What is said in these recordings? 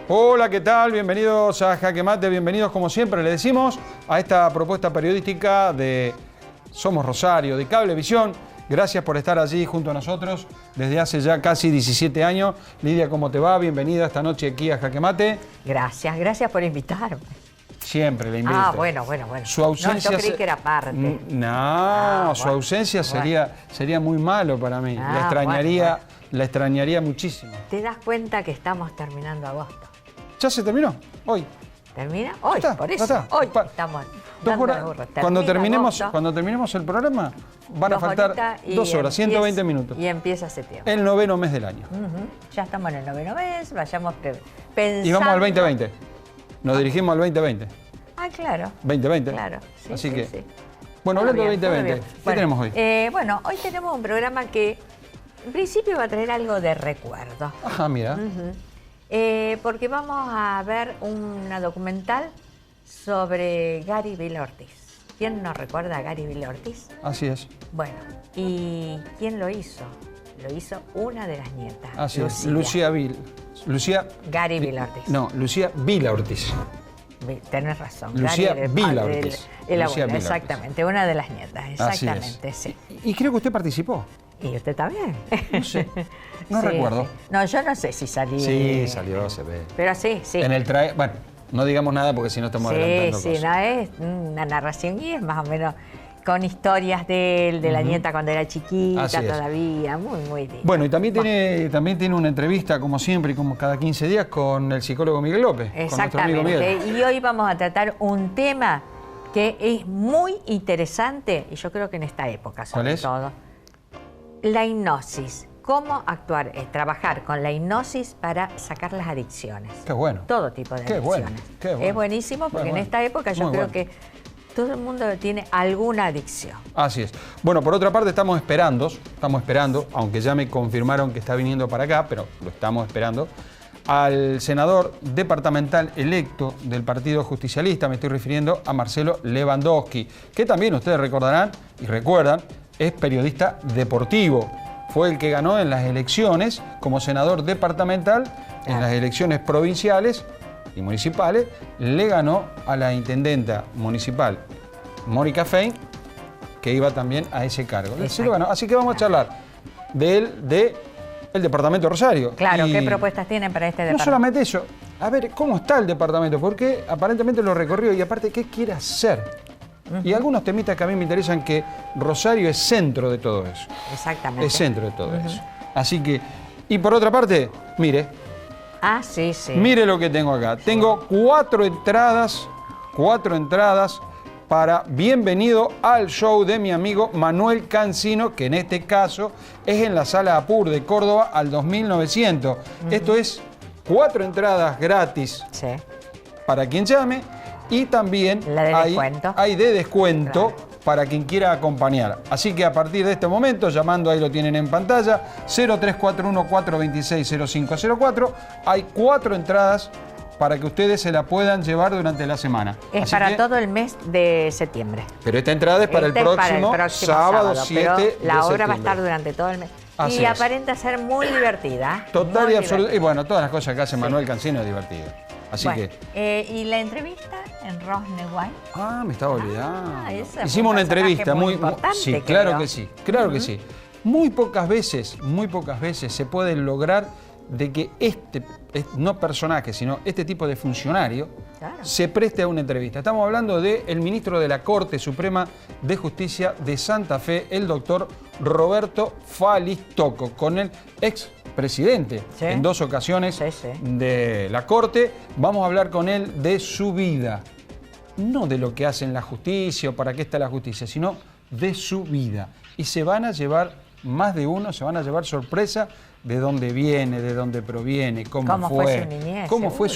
Hola, ¿qué tal? Bienvenidos a Jaque Mate, bienvenidos como siempre, le decimos, a esta propuesta periodística de Somos Rosario, de Cablevisión. Gracias por estar allí junto a nosotros desde hace ya casi 17 años. Lidia, ¿cómo te va? Bienvenida esta noche aquí a Jaque Mate. Gracias por invitarme. Siempre le invito. Ah, bueno. Su ausencia no, yo creí que era parte. No, su ausencia sería muy malo para mí. La extrañaría muchísimo. Te das cuenta que estamos terminando agosto. ¿Ya se terminó? Hoy. ¿Termina? Hoy, está, por eso. está. Hoy estamos 2 horas. Cuando terminemos el programa, van a faltar 2 horas, 120 minutos. Y empieza septiembre. El 9º mes del año. Ya estamos en el 9º mes, vayamos pensando. Y vamos al 2020. Nos dirigimos al 2020. Ah, claro. 2020. Claro. Sí, Así que. Sí. Bueno, hablando de 2020, ¿qué tenemos hoy? Bueno, hoy tenemos un programa que en principio va a traer algo de recuerdo. Ajá, mira. Porque vamos a ver una documental sobre Gary Vila Ortiz. ¿Quién nos recuerda a Gary Vila Ortiz? Así es. Bueno, ¿y quién lo hizo? Lo hizo una de las nietas. Así es, Lucía Gary Vila Ortiz. No, Lucía Vila Ortiz. Tenés razón. Lucía Vila Ortiz. Exactamente, una de las nietas, exactamente, sí. Y creo que usted participó. ¿Y usted también? No sé, no recuerdo. Sí. No, yo no sé si salí. Sí, salió, se ve. Pero sí. En el bueno, no digamos nada porque si no estamos adelantando cosas. Sí, no, es una narración y es más o menos con historias de él, de la nieta cuando era chiquita todavía, muy lindo. Bueno, y también tiene una entrevista, como siempre y como cada 15 días, con el psicólogo Miguel López. Exactamente, con nuestro amigo Miguel. Y hoy vamos a tratar un tema que es muy interesante, y yo creo que en esta época sobre todo. La hipnosis. ¿Cómo actuar? Trabajar con la hipnosis para sacar las adicciones. Qué bueno. Todo tipo de adicciones. Qué bueno. Es buenísimo porque en esta época yo creo que todo el mundo tiene alguna adicción. Así es. Bueno, por otra parte estamos esperando, aunque ya me confirmaron que está viniendo para acá, pero lo estamos esperando, al senador departamental electo del Partido Justicialista, me estoy refiriendo a Marcelo Lewandowski, que también ustedes recordarán y recuerdan, es periodista deportivo. Fue el que ganó en las elecciones como senador departamental, en las elecciones provinciales y municipales, le ganó a la intendenta municipal Mónica Fein, que iba también a ese cargo. Sí lo ganó. Así que vamos a charlar del departamento de Rosario. Claro, ¿qué propuestas tienen para este departamento? No solamente eso, a ver cómo está el departamento, porque aparentemente lo recorrió y aparte qué quiere hacer. Y algunos temitas que a mí me interesan, que Rosario es centro de todo eso. Exactamente. Es centro de todo eso. Así que, y por otra parte, mire. Ah, sí. Mire lo que tengo acá. Tengo 4 entradas para Bienvenido al Show de mi amigo Manuel Cancino, que en este caso es en la Sala Apur de Córdoba al 2900. Esto es 4 entradas gratis para quien llame. Y también hay de descuento para quien quiera acompañar. Así que a partir de este momento, llamando, ahí lo tienen en pantalla, 0341-426-0504, hay 4 entradas para que ustedes se la puedan llevar durante la semana. Es para todo el mes de septiembre. Pero esta entrada es para el próximo sábado 7 de septiembre. La obra va a estar durante todo el mes. Y aparenta ser muy divertida. Total y absoluta. Y bueno, todas las cosas que hace Manuel Cancino es divertido. Así ¿y la entrevista en Rosneway? Ah, me estaba olvidando. Hicimos una entrevista muy importante. Sí, claro que sí, que sí. Muy pocas veces se puede lograr de que no personaje, sino este tipo de funcionario se preste a una entrevista. Estamos hablando del ministro de la Corte Suprema de Justicia de Santa Fe, el doctor Roberto Fallis Tocco, con el expresidente en 2 ocasiones de la Corte. Vamos a hablar con él de su vida, no de lo que hace en la justicia o para qué está la justicia, sino de su vida. Y se van a llevar más de uno, se van a llevar sorpresa de dónde viene, de dónde proviene, cómo fue su niñez, cómo fue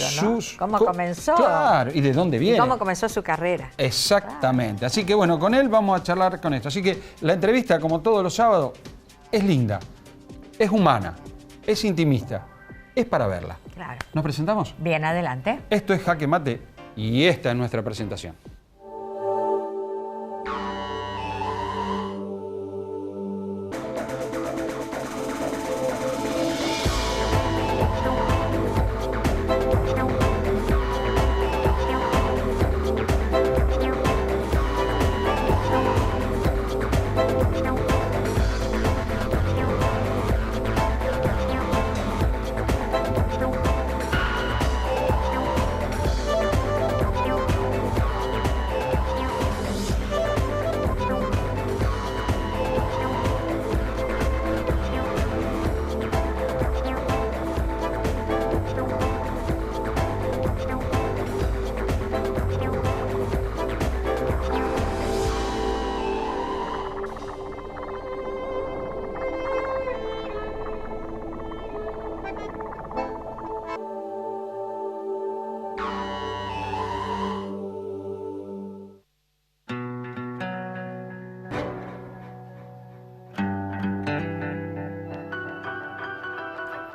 cómo comenzó. Claro, y de dónde viene. Y cómo comenzó su carrera. Exactamente. Así que bueno, con él vamos a charlar con esto. Así que la entrevista, como todos los sábados, es linda, es humana, es intimista, es para verla. Claro. ¿Nos presentamos? Bien, adelante. Esto es Jaque Mate y esta es nuestra presentación.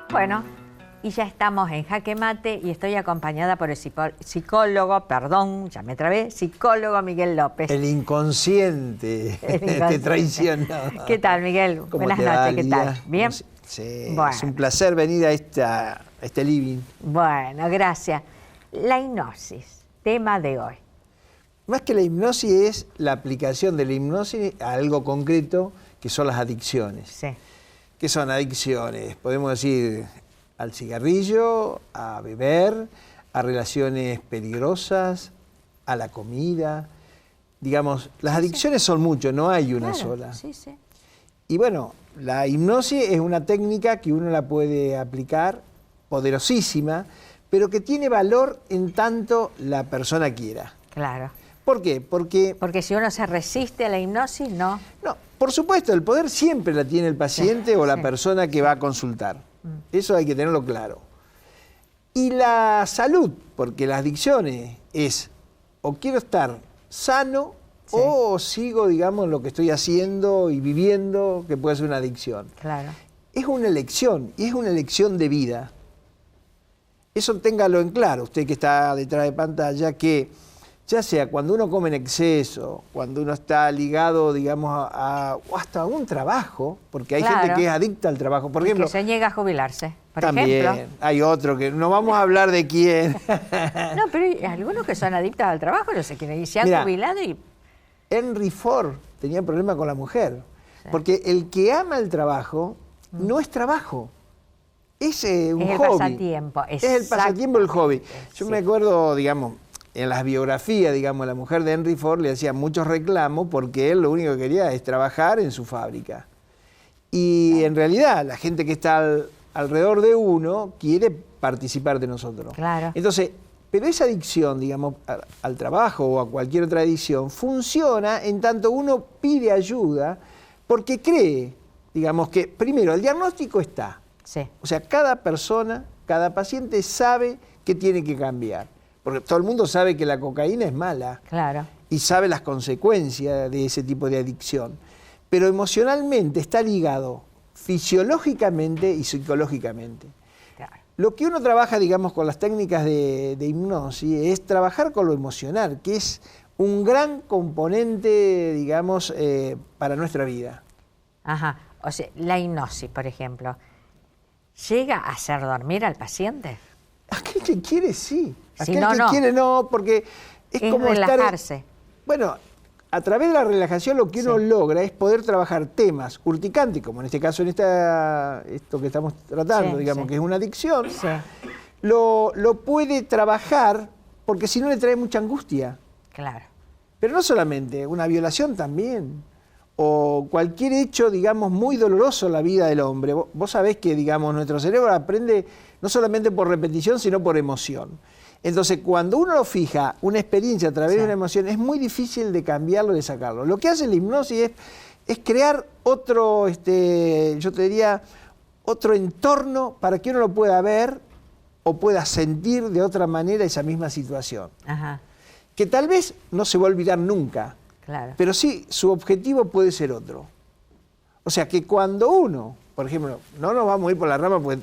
Bueno, y ya estamos en Jaque Mate y estoy acompañada por el psicólogo, perdón, ya me trabé, psicólogo Miguel López. El inconsciente, te traicionó. ¿Qué tal, Miguel? Buenas noches, ¿qué tal? ¿Bien? Sí, bueno. Es un placer venir a este living. Bueno, gracias. La hipnosis, tema de hoy. Más que la hipnosis es la aplicación de la hipnosis a algo concreto, que son las adicciones. Sí. ¿Qué son adicciones? Podemos decir al cigarrillo, a beber, a relaciones peligrosas, a la comida. Digamos, las adicciones son muchas, no hay una sola. Sí, sí. Y bueno, la hipnosis es una técnica que uno la puede aplicar, poderosísima, pero que tiene valor en tanto la persona quiera. Claro. ¿Por qué? Porque si uno se resiste a la hipnosis, no. No, por supuesto, el poder siempre la tiene el paciente o la persona que va a consultar. Eso hay que tenerlo claro. Y la salud, porque las adicciones es o quiero estar sano o sigo, digamos, lo que estoy haciendo y viviendo, que puede ser una adicción. Claro. Es una elección, y es una elección de vida. Eso téngalo en claro, usted que está detrás de pantalla, que ya sea cuando uno come en exceso, cuando uno está ligado, digamos, o hasta a un trabajo, porque hay gente que es adicta al trabajo, por ejemplo. Que se niega a jubilarse, por también, ejemplo. hay otro que no vamos a hablar de quién. No, pero hay algunos que son adictos al trabajo, no sé quién, y se han jubilado y... Henry Ford tenía problemas con la mujer, porque el que ama el trabajo no es trabajo. Es un hobby. Es el pasatiempo. Es el pasatiempo, el hobby. Yo me acuerdo, digamos, en las biografías, digamos, la mujer de Henry Ford le hacía muchos reclamos porque él lo único que quería es trabajar en su fábrica. Y en realidad la gente que está alrededor de uno quiere participar de nosotros. Claro. Entonces, pero esa adicción, digamos, al trabajo o a cualquier otra adicción, funciona en tanto uno pide ayuda porque cree, digamos, que primero el diagnóstico está. Sí. O sea, cada persona, cada paciente sabe que tiene que cambiar. Porque todo el mundo sabe que la cocaína es mala. Claro. Y sabe las consecuencias de ese tipo de adicción. Pero emocionalmente está ligado fisiológicamente y psicológicamente. Claro. Lo que uno trabaja, digamos, con las técnicas de hipnosis es trabajar con lo emocional, que es un gran componente, digamos, para nuestra vida. Ajá. O sea, la hipnosis, por ejemplo, ¿llega a hacer dormir al paciente? Aquel que quiere, sí. Aquel si no, que no. quiere, no, porque es como relajarse. Bueno, a través de la relajación lo que uno logra es poder trabajar temas urticantes, como en este caso en esto que estamos tratando, digamos, que es una adicción, lo puede trabajar porque si no le trae mucha angustia. Claro. Pero no solamente, una violación también, o cualquier hecho, digamos, muy doloroso en la vida del hombre. Vos sabés que, digamos, nuestro cerebro aprende no solamente por repetición, sino por emoción. Entonces, cuando uno fija una experiencia a través de una emoción, es muy difícil de cambiarlo, de sacarlo. Lo que hace la hipnosis es crear otro, yo te diría, otro entorno para que uno lo pueda ver o pueda sentir de otra manera esa misma situación. Ajá. Que tal vez no se va a olvidar nunca, claro. Pero sí, su objetivo puede ser otro. O sea, que cuando uno, por ejemplo, no nos vamos a ir por la rama porque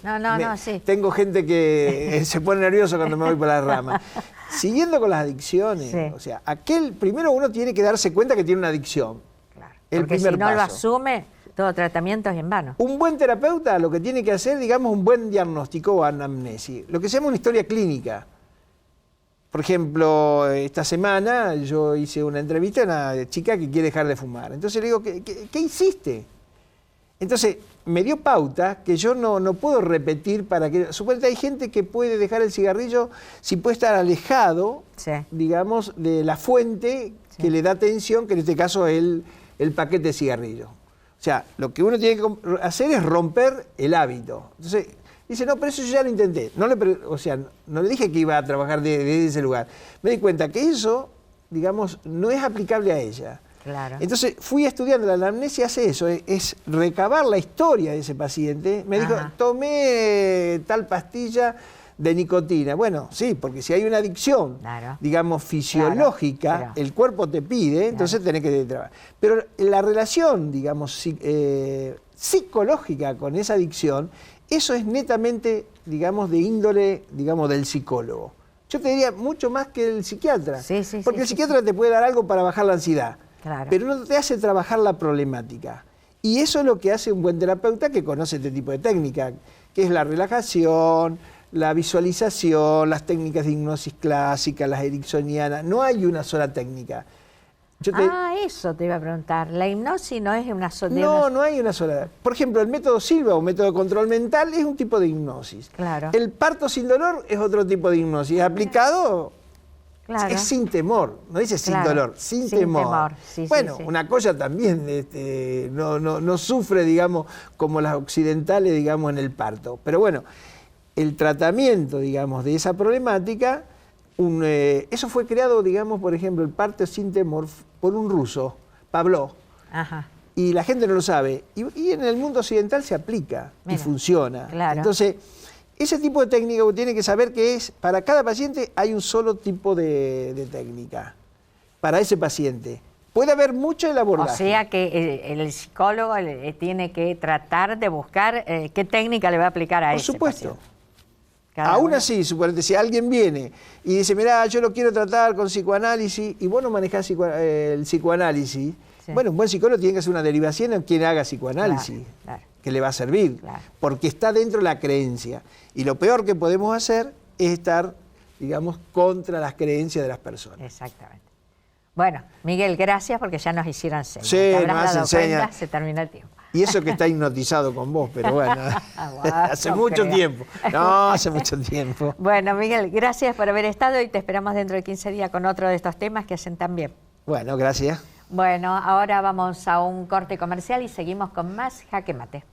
tengo gente que se pone nervioso cuando me voy por la rama. Siguiendo con las adicciones, o sea, primero uno tiene que darse cuenta que tiene una adicción. Claro. Porque si no lo asume, todo tratamiento es en vano. Un buen terapeuta lo que tiene que hacer, digamos, un buen diagnóstico o anamnesis, lo que se llama una historia clínica. por ejemplo, esta semana yo hice una entrevista a una chica que quiere dejar de fumar. Entonces le digo, ¿qué hiciste? Entonces me dio pauta que yo no puedo repetir para que... Suponete, hay gente que puede dejar el cigarrillo si puede estar alejado, digamos, de la fuente que le da tensión, que en este caso es el paquete de cigarrillo. O sea, lo que uno tiene que hacer es romper el hábito. Entonces... Dice, no, pero eso yo ya lo intenté. No le dije que iba a trabajar desde ese lugar. Me di cuenta que eso, digamos, no es aplicable a ella. Claro. Entonces fui estudiando, la anamnesia hace eso, es recabar la historia de ese paciente. Me dijo, tomé tal pastilla de nicotina. Bueno, sí, porque si hay una adicción, digamos, fisiológica, el cuerpo te pide, entonces tenés que trabajar. Pero la relación, digamos, psicológica con esa adicción, eso es netamente, digamos, de índole, digamos, del psicólogo. Yo te diría mucho más que el psiquiatra. Porque el psiquiatra te puede dar algo para bajar la ansiedad, pero no te hace trabajar la problemática. Y eso es lo que hace un buen terapeuta que conoce este tipo de técnica, que es la relajación, la visualización, las técnicas de hipnosis clásica, las ericksonianas. No hay una sola técnica. Eso te iba a preguntar. La hipnosis no es una sola. No hay una sola. Por ejemplo, el método Silva o método de control mental es un tipo de hipnosis. Claro. El parto sin dolor es otro tipo de hipnosis. Aplicado es sin temor. No dice sin dolor, sin temor. Bueno, una cosa también no sufre, digamos, como las occidentales, digamos, en el parto. Pero bueno, el tratamiento, digamos, de esa problemática... eso fue creado, digamos, por ejemplo, el parto sin temor por un ruso, Pavlov. Y la gente no lo sabe. Y en el mundo occidental se aplica y funciona. Entonces, ese tipo de técnica uno tiene que saber que para cada paciente hay un solo tipo de técnica. Para ese paciente. Puede haber mucho el abordaje. O sea que el psicólogo tiene que tratar de buscar qué técnica le va a aplicar a ese paciente. Por supuesto. Aún así, suponete, si alguien viene y dice, mirá, yo lo quiero tratar con psicoanálisis, y vos no manejás el psicoanálisis, bueno, un buen psicólogo tiene que hacer una derivación en quien haga psicoanálisis, que le va a servir, porque está dentro de la creencia. Y lo peor que podemos hacer es estar, digamos, contra las creencias de las personas. Exactamente. Bueno, Miguel, gracias porque ya nos hicieron señas. Sí, nos hacen señas. Se termina el tiempo. Y eso que está hipnotizado con vos, pero bueno, hace mucho tiempo. No, hace mucho tiempo. Bueno, Miguel, gracias por haber estado y te esperamos dentro de 15 días con otro de estos temas que hacen tan bien. Bueno, gracias. Bueno, ahora vamos a un corte comercial y seguimos con más Jaque Mate.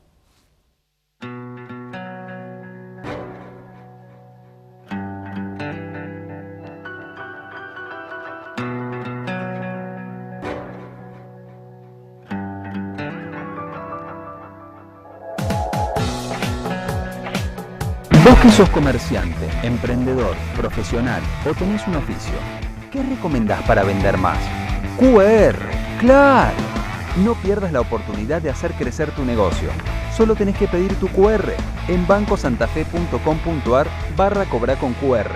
Vos que sos comerciante, emprendedor, profesional o tenés un oficio, ¿qué recomendás para vender más? QR, ¡claro! No pierdas la oportunidad de hacer crecer tu negocio. Solo tenés que pedir tu QR en bancosantafe.com.ar/cobrar con QR.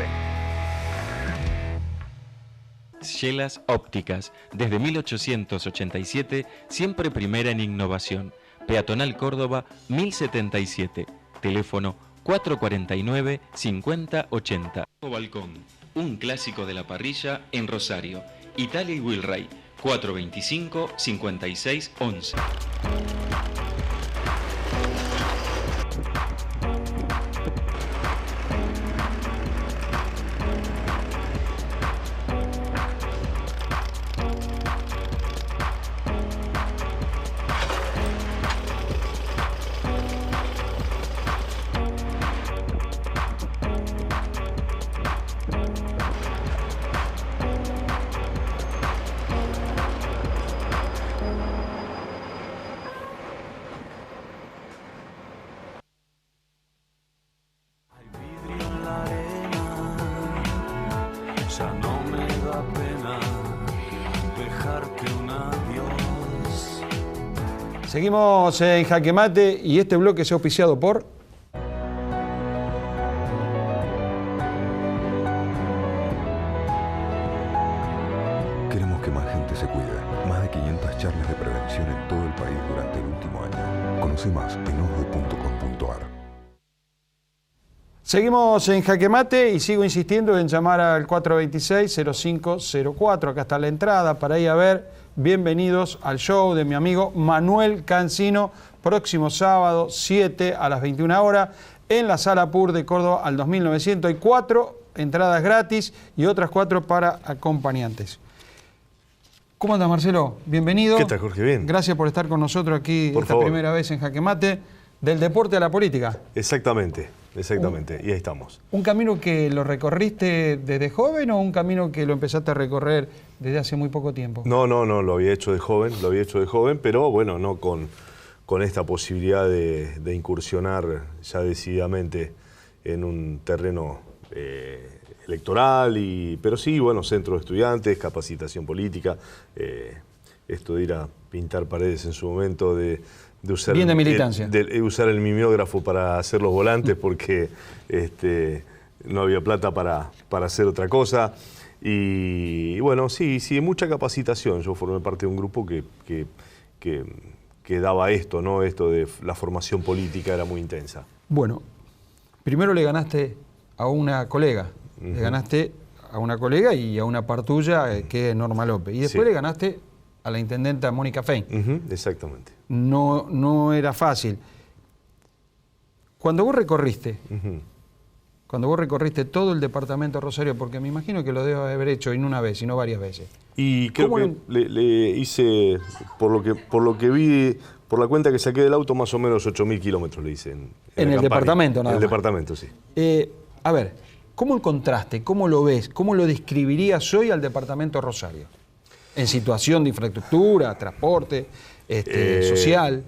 Chelas Ópticas, desde 1887, siempre primera en innovación. Peatonal Córdoba, 1077. Teléfono 449-5080. Balcón, un clásico de la parrilla en Rosario. Italia y Wilray, 425-5611. Seguimos en Jaque Mate y este bloque se ha auspiciado por... Queremos que más gente se cuide. Más de 500 charlas de prevención en todo el país durante el último año. Conoce más en osde.com.ar. Seguimos en Jaque Mate y sigo insistiendo en llamar al 426-0504. Acá está la entrada para ir a ver. Bienvenidos al show de mi amigo Manuel Cancino, próximo sábado 7 a las 21 horas en la Sala Pur de Córdoba al 2900. Hay 4 entradas gratis y otras 4 para acompañantes. ¿Cómo andas, Marcelo? Bienvenido. ¿Qué tal, Jorge? Bien. Gracias por estar con nosotros aquí primera vez en Jaque Mate. Del deporte a la política. Exactamente, exactamente. Y ahí estamos. ¿Un camino que lo recorriste desde joven o un camino que lo empezaste a recorrer desde hace muy poco tiempo? No, lo había hecho de joven, pero bueno, no con esta posibilidad de incursionar ya decididamente en un terreno electoral, pero sí, bueno, centro de estudiantes, capacitación política, esto de ir a pintar paredes en su momento, de usar, bien de militancia. De usar el mimeógrafo para hacer los volantes porque no había plata para hacer otra cosa. Y bueno, sí, mucha capacitación. Yo formé parte de un grupo que daba esto, ¿no? Esto de la formación política era muy intensa. Bueno, primero le ganaste a una colega. Le ganaste a una colega y a una par tuya, que es Norma López. Y después le ganaste a la intendenta Mónica Fein. Exactamente. No era fácil. Cuando vos recorriste todo el departamento de Rosario, porque me imagino que lo debes haber hecho y no una vez, sino varias veces. Y creo que le hice, por lo que vi, por la cuenta que saqué del auto, más o menos 8.000 kilómetros le hice. En el departamento, nada más. En el departamento, sí. A ver, ¿cómo encontraste, cómo lo ves, cómo lo describirías hoy al departamento de Rosario? En situación de infraestructura, transporte, social.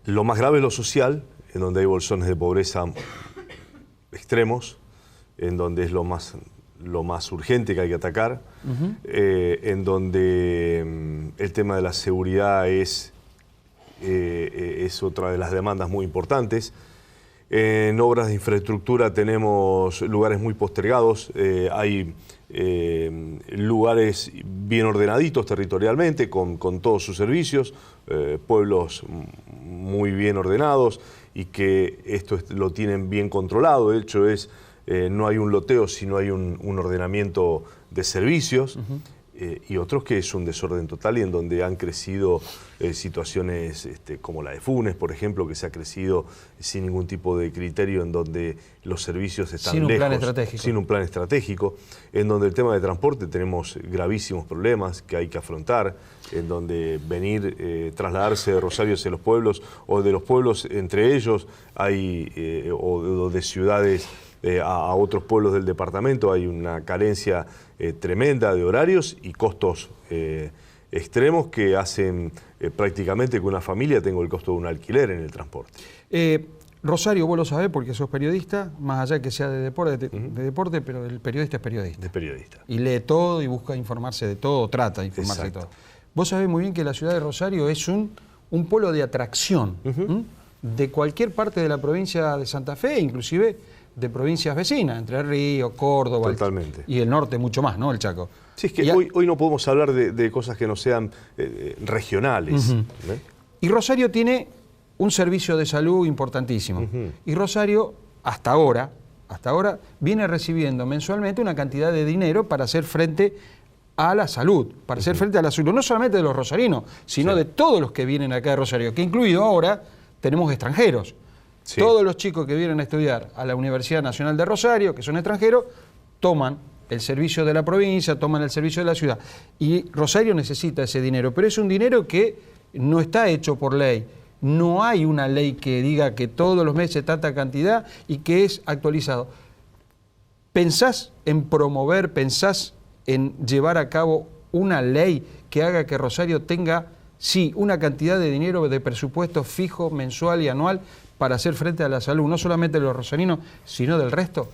Lo más grave es lo social, en donde hay bolsones de pobreza extremos, en donde es lo más urgente que hay que atacar, en donde el tema de la seguridad es otra de las demandas muy importantes. En obras de infraestructura tenemos lugares muy postergados, hay lugares bien ordenaditos territorialmente, con todos sus servicios, pueblos muy bien ordenados y que esto lo tienen bien controlado. De hecho, no hay un loteo, sino hay un ordenamiento de servicios. Y otros que es un desorden total y en donde han crecido situaciones como la de Funes, por ejemplo, que se ha crecido sin ningún tipo de criterio, en donde los servicios están lejos. Sin un plan estratégico. En donde el tema de transporte tenemos gravísimos problemas que hay que afrontar, en donde trasladarse de Rosario hacia los pueblos o de los pueblos entre ellos, o de ciudades a otros pueblos del departamento, hay una carencia tremenda de horarios y costos extremos que hacen prácticamente que una familia tenga el costo de un alquiler en el transporte. Rosario, vos lo sabés porque sos periodista, más allá que sea de deporte, pero el periodista es periodista. Es periodista. Y lee todo y busca informarse de todo, trata de informarse de todo. Vos sabés muy bien que la ciudad de Rosario es un polo de atracción de cualquier parte de la provincia de Santa Fe, inclusive de provincias vecinas, Entre Ríos, Córdoba. Totalmente. Y el norte mucho más, ¿no? El Chaco. Sí, es que hoy no podemos hablar de cosas que no sean regionales. Y Rosario tiene un servicio de salud importantísimo. Y Rosario, hasta ahora, viene recibiendo mensualmente una cantidad de dinero para hacer frente a la salud, no solamente de los rosarinos, sino de todos los que vienen acá de Rosario, que incluido ahora tenemos extranjeros. Sí. Todos los chicos que vienen a estudiar a la Universidad Nacional de Rosario, que son extranjeros, toman el servicio de la provincia, toman el servicio de la ciudad. Y Rosario necesita ese dinero, pero es un dinero que no está hecho por ley. No hay una ley que diga que todos los meses tanta cantidad y que es actualizado. ¿Pensás en promover, pensás en llevar a cabo una ley que haga que Rosario tenga, sí, una cantidad de dinero de presupuesto fijo, mensual y anual, para hacer frente a la salud, no solamente de los rosarinos, sino del resto?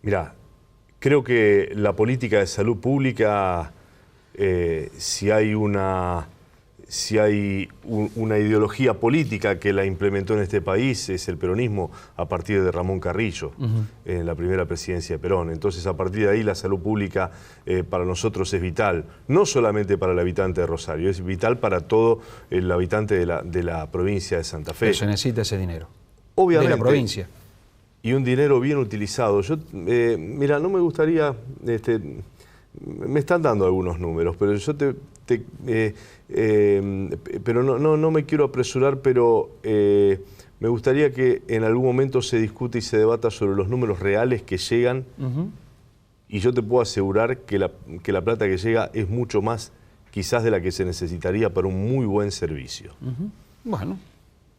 Mirá, creo que la política de salud pública, si hay una ideología política que la implementó en este país, es el peronismo a partir de Ramón Carrillo, en la primera presidencia de Perón. Entonces, a partir de ahí, la salud pública para nosotros es vital, no solamente para el habitante de Rosario, es vital para todo el habitante de la provincia de Santa Fe. Pero se necesita ese dinero. Obviamente. De la provincia. y un dinero bien utilizado. Yo, mira, no me gustaría, me están dando algunos números, pero yo pero no me quiero apresurar, pero me gustaría que en algún momento se discute y se debata sobre los números reales que llegan, y yo te puedo asegurar que la plata que llega es mucho más quizás de la que se necesitaría para un muy buen servicio. Bueno,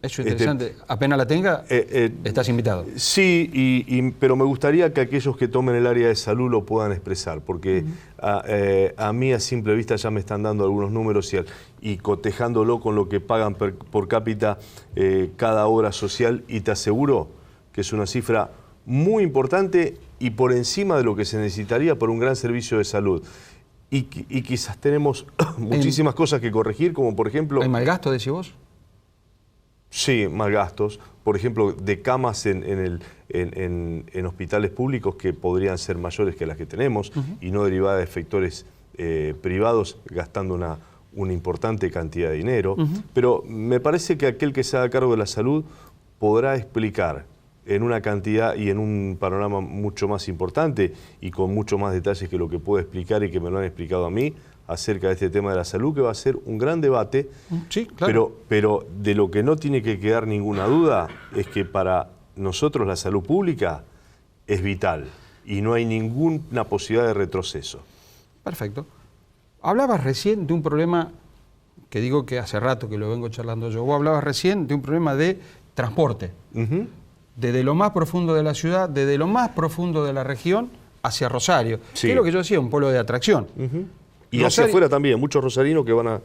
eso es interesante. Apenas la tenga, estás invitado. Sí, pero me gustaría que aquellos que tomen el área de salud lo puedan expresar, porque a mí a simple vista ya me están dando algunos números y cotejándolo con lo que pagan por cápita cada obra social, y te aseguro que es una cifra muy importante y por encima de lo que se necesitaría por un gran servicio de salud. Y quizás tenemos muchísimas cosas que corregir, como por ejemplo... ¿Hay mal gasto, decís vos? Sí, mal gastos. Por ejemplo, de camas en hospitales públicos que podrían ser mayores que las que tenemos y no derivadas de sectores privados gastando una importante cantidad de dinero. Pero me parece que aquel que se haga cargo de la salud podrá explicar en una cantidad y en un panorama mucho más importante y con mucho más detalles que lo que puedo explicar y que me lo han explicado a mí acerca de este tema de la salud, que va a ser un gran debate. Sí, claro. Pero de lo que no tiene que quedar ninguna duda es que para nosotros la salud pública es vital y no hay ninguna posibilidad de retroceso. Perfecto. Hablabas recién de un problema que digo que hace rato que lo vengo charlando yo. Vos hablabas recién de un problema de transporte. Desde lo más profundo de la ciudad, desde lo más profundo de la región, hacia Rosario. Sí. Que es lo que yo decía, un pueblo de atracción. Y Rosario, hacia afuera también, muchos rosarinos que van a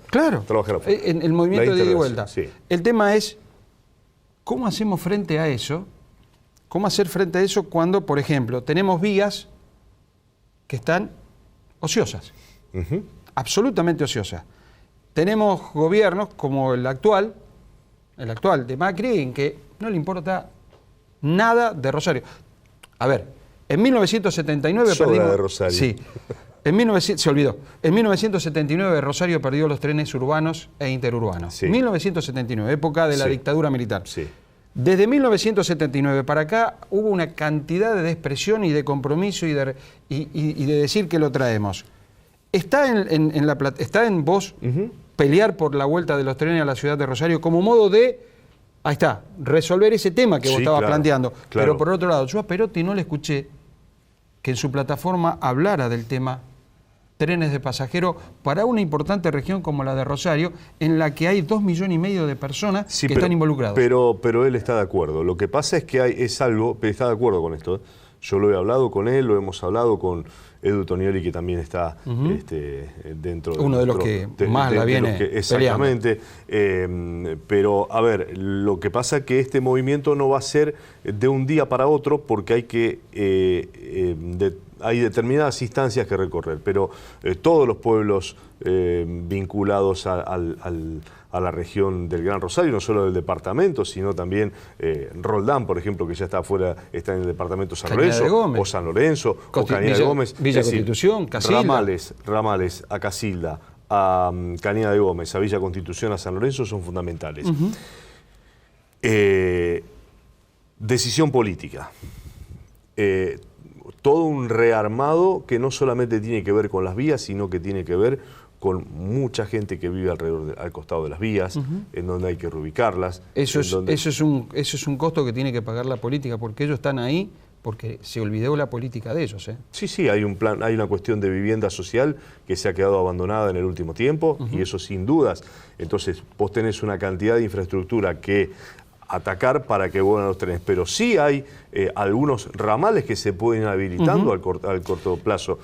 trabajar afuera. En el movimiento de ida y vuelta. Sí. El tema es, ¿cómo hacemos frente a eso? ¿Cómo hacer frente a eso cuando, por ejemplo, tenemos vías que están ociosas? Absolutamente ociosas. Tenemos gobiernos como el actual de Macri, en que no le importa nada de Rosario. A ver, en 1979 perdimos... de Rosario. Sí. Se olvidó. En 1979 Rosario perdió los trenes urbanos e interurbanos. Sí. 1979, época de la dictadura militar. Sí. Desde 1979 para acá hubo una cantidad de expresión y de compromiso y de decir que lo traemos. Está en vos pelear por la vuelta de los trenes a la ciudad de Rosario como modo de, ahí está, resolver ese tema que vos estabas planteando. Claro. Pero por otro lado, yo a Perotti no le escuché que en su plataforma hablara del tema trenes de pasajeros para una importante región como la de Rosario, en la que hay 2,5 millones de personas que están involucradas. Pero él está de acuerdo. Lo que pasa es que está de acuerdo con esto. Yo lo he hablado con él, lo hemos hablado con Edu Tonioli, que también está dentro de... Uno de los que más la viene exactamente. Pero, a ver, lo que pasa es que este movimiento no va a ser de un día para otro, porque hay determinadas instancias que recorrer, pero todos los pueblos vinculados a la región del Gran Rosario, no solo del departamento, sino también Roldán, por ejemplo, que ya está afuera, está en el departamento San Lorenzo, o San Lorenzo, o Cañada de Gómez. Villa Constitución, Casilda. Ramales a Casilda, a Cañada de Gómez, a Villa Constitución, a San Lorenzo son fundamentales. Decisión política. Todo un rearmado que no solamente tiene que ver con las vías, sino que tiene que ver con mucha gente que vive al costado de las vías, en donde hay que reubicarlas. Eso es un costo que tiene que pagar la política, porque ellos están ahí porque se olvidó la política de ellos. Sí, hay una cuestión de vivienda social que se ha quedado abandonada en el último tiempo, y eso sin dudas. Entonces, vos tenés una cantidad de infraestructura que atacar para que vuelvan los trenes, pero sí hay algunos ramales que se pueden ir habilitando al corto plazo.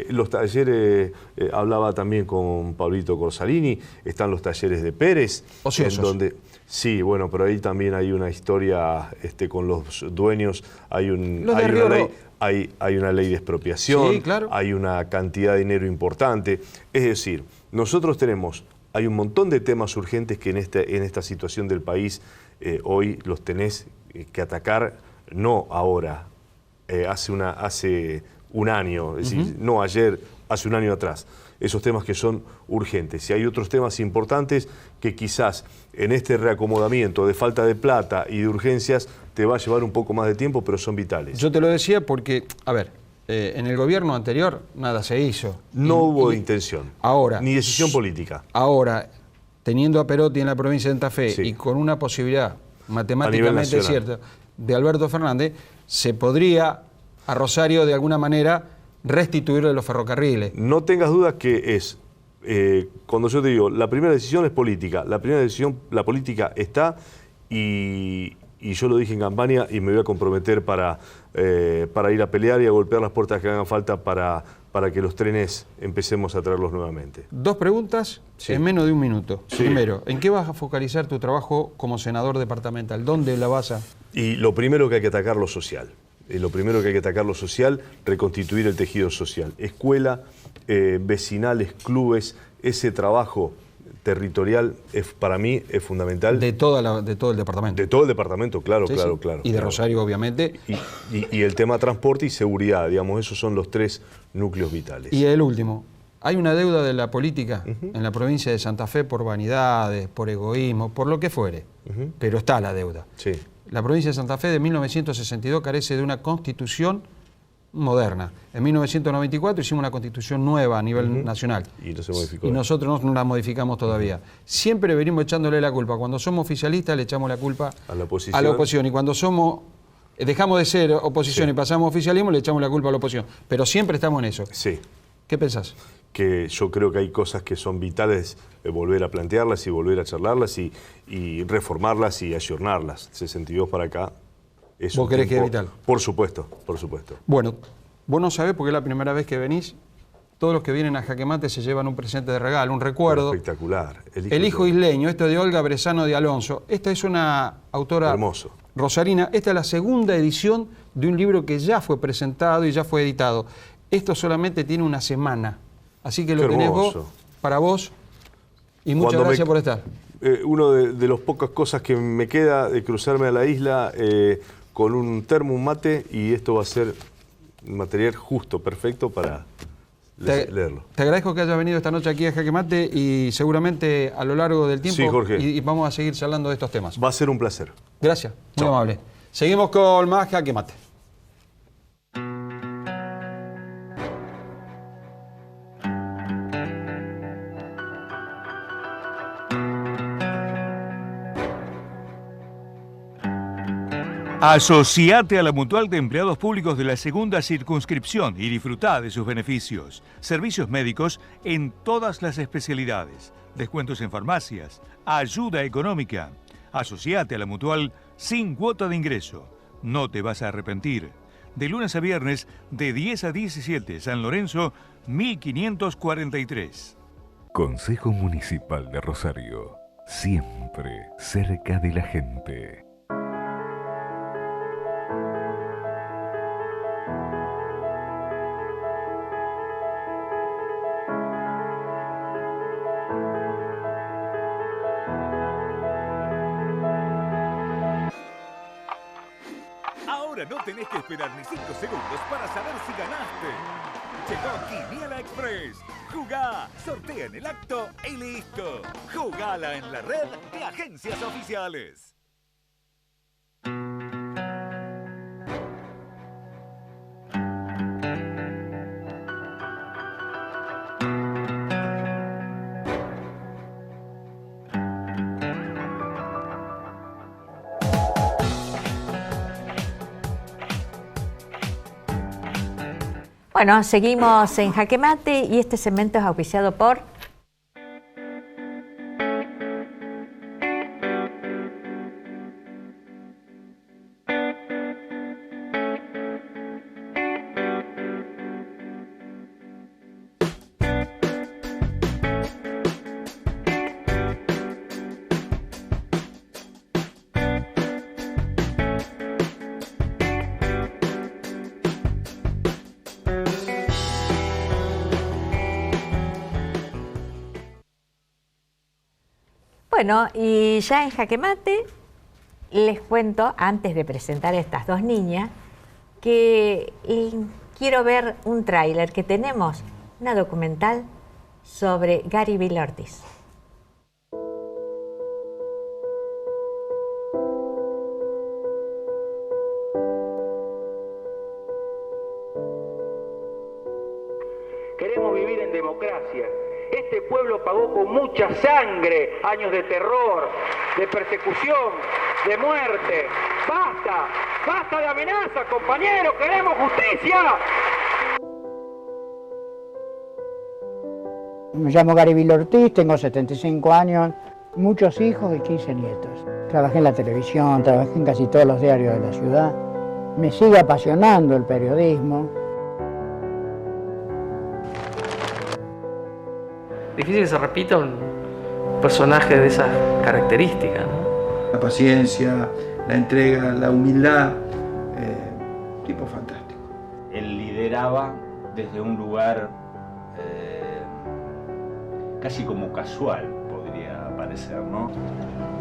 Los talleres, hablaba también con Pablito Corsalini, están los talleres de Pérez, en donde sí, bueno, pero ahí también hay una historia con los dueños, hay una ley de expropiación, hay una cantidad de dinero importante, es decir, nosotros hay un montón de temas urgentes que en esta situación del país hoy los tenés que atacar, no ahora, hace un año, es decir, no ayer, hace un año atrás. esos temas que son urgentes. Y hay otros temas importantes que quizás en este reacomodamiento de falta de plata y de urgencias te va a llevar un poco más de tiempo, pero son vitales. Yo te lo decía porque, a ver, en el gobierno anterior nada se hizo. No hubo intención, ahora, ni decisión política. Ahora, teniendo a Perotti en la provincia de Santa Fe y con una posibilidad matemáticamente cierta de Alberto Fernández, se podría a Rosario de alguna manera restituirle los ferrocarriles. No tengas dudas que es, cuando yo te digo, la primera decisión es política, la primera decisión, la política está y yo lo dije en campaña y me voy a comprometer para ir a pelear y a golpear las puertas que hagan falta para que los trenes empecemos a traerlos nuevamente. 2 preguntas en menos de 1 minuto. Primero, ¿en qué vas a focalizar tu trabajo como senador departamental? ¿Dónde la vas a...? Y lo primero que hay que atacar lo social. Reconstituir el tejido social. Escuela, vecinales, clubes, ese trabajo territorial para mí es fundamental. De todo el departamento. De todo el departamento, claro. Y de Rosario, obviamente. Y el tema transporte y seguridad, digamos, esos son los 3 núcleos vitales. Y el último, hay una deuda de la política en la provincia de Santa Fe por vanidades, por egoísmo, por lo que fuere, pero está la deuda. Sí. La provincia de Santa Fe de 1962 carece de una constitución moderna. En 1994 hicimos una constitución nueva a nivel nacional. Y no se modificó. Y nosotros no la modificamos todavía. Siempre venimos echándole la culpa. Cuando somos oficialistas le echamos la culpa a la oposición. Y cuando dejamos de ser oposición y pasamos a oficialismo le echamos la culpa a la oposición. Pero siempre estamos en eso. Sí. ¿Qué pensás? Que yo creo que hay cosas que son vitales volver a plantearlas y volver a charlarlas y reformarlas y ayornarlas. 62 para acá. ¿Vos creés que es vital? Por supuesto. Bueno, vos no sabés porque es la primera vez que venís. Todos los que vienen a Jaque Mate se llevan un presente de regalo, un recuerdo. Espectacular. El hijo isleño, esto de Olga Brezano de Alonso. Esta es una autora hermoso. Rosarina. Esta es la 2ª edición de un libro que ya fue presentado y ya fue editado. Esto solamente tiene 1 semana. Así que lo tenés vos, para vos. Y muchas gracias por estar. Uno de las pocas cosas que me queda de cruzarme a la isla con un termo, un mate, y esto va a ser material justo, perfecto para leerlo. Te agradezco que hayas venido esta noche aquí a Jaque Mate y seguramente a lo largo del tiempo Jorge. Y vamos a seguir charlando de estos temas. Va a ser un placer. Gracias, muy amable. Seguimos con más Jaque Mate. Asociate a la Mutual de Empleados Públicos de la Segunda Circunscripción y disfrutá de sus beneficios. Servicios médicos en todas las especialidades. Descuentos en farmacias. Ayuda económica. Asociate a la Mutual sin cuota de ingreso. No te vas a arrepentir. De lunes a viernes, de 10 a 17, San Lorenzo, 1543. Consejo Municipal de Rosario. Siempre cerca de la gente. Ahora no tenés que esperar ni 5 segundos para saber si ganaste. Llegó Quiniela Express. Jugá, sortea en el acto y listo. Jugala en la red de agencias oficiales. Bueno, seguimos en Jaque Mate y este segmento es auspiciado por... Bueno, y ya en Jaque Mate les cuento, antes de presentar a estas 2 niñas, que quiero ver un tráiler que tenemos, una documental sobre Gary Vill-Ortiz. Queremos vivir en democracia. Este pueblo pagó con mucha sangre años de terror, de persecución, de muerte. ¡Basta! ¡Basta de amenazas, compañeros! ¡Queremos justicia! Me llamo Gary Vill-Ortiz, tengo 75 años, muchos hijos y 15 nietos. Trabajé en la televisión, trabajé en casi todos los diarios de la ciudad. Me sigue apasionando el periodismo. Difícil que se repita un personaje de esas características, ¿no? La paciencia, la entrega, la humildad, tipo fantástico. Él lideraba desde un lugar casi como casual, podría parecer, ¿no?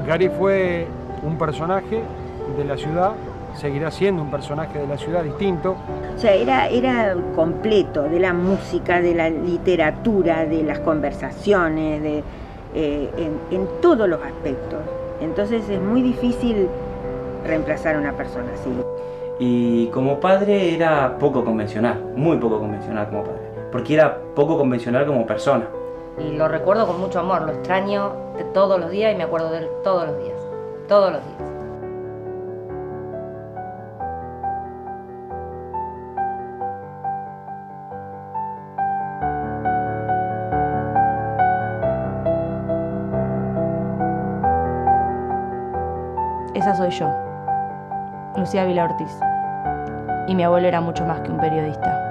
Gary fue un personaje de la ciudad, seguirá siendo un personaje de la ciudad distinto. O sea, era completo, de la música, de la literatura, de las conversaciones, en todos los aspectos. Entonces es muy difícil reemplazar a una persona así. Y como padre era poco convencional, muy poco convencional como padre, porque era poco convencional como persona. Y lo recuerdo con mucho amor, lo extraño de todos los días y me acuerdo de él todos los días, todos los días. Esa soy yo, Lucía Vill-Ortiz, y mi abuelo era mucho más que un periodista.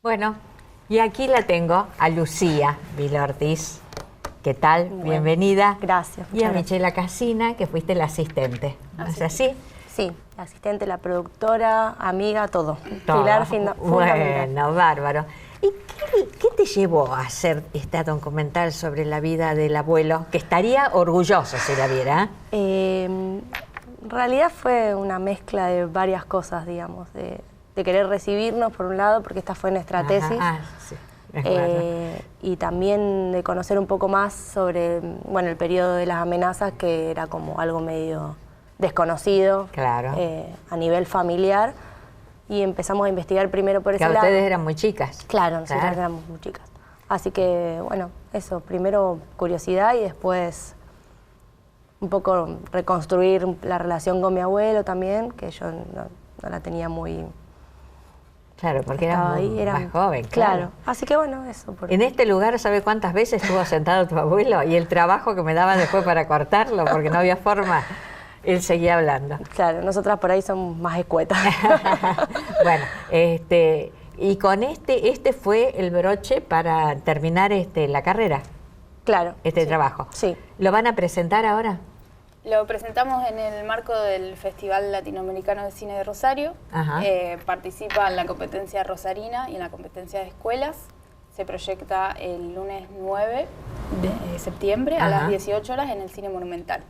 Bueno, y aquí la tengo a Lucía Vill-Ortiz. ¿Qué tal? Bueno, bienvenida. Gracias. Y a Michela Casina, que fuiste la asistente. ¿No es así? Sí, la asistente, la productora, amiga, todo. Todo. Pilar Bueno, bárbaro. ¿Y qué te llevó a hacer este documental sobre la vida del abuelo? Que estaría orgulloso si la viera. En realidad fue una mezcla de varias cosas, digamos, de querer recibirnos por un lado, porque esta fue nuestra tesis, sí, y también de conocer un poco más sobre el periodo de las amenazas, que era como algo medio desconocido, claro, a nivel familiar, y empezamos a investigar primero por ese lado. Ustedes eran muy chicas. Claro, nosotras éramos muy chicas. Así que, bueno, eso, primero curiosidad y después un poco reconstruir la relación con mi abuelo también, que yo no la tenía muy... Claro, porque era más joven. Claro. Así que bueno, eso. En este lugar, ¿sabe cuántas veces estuvo sentado tu abuelo? Y el trabajo que me daba después para cortarlo, porque no había forma. Él seguía hablando. Claro, nosotras por ahí somos más escuetas. Bueno, y con este fue el broche para terminar la carrera. Claro. Trabajo. Sí. ¿Lo van a presentar ahora? Lo presentamos en el marco del Festival Latinoamericano de Cine de Rosario. Participa en la competencia rosarina y en la competencia de escuelas. Se proyecta el lunes 9 de septiembre a las 18 horas en el Cine Monumental.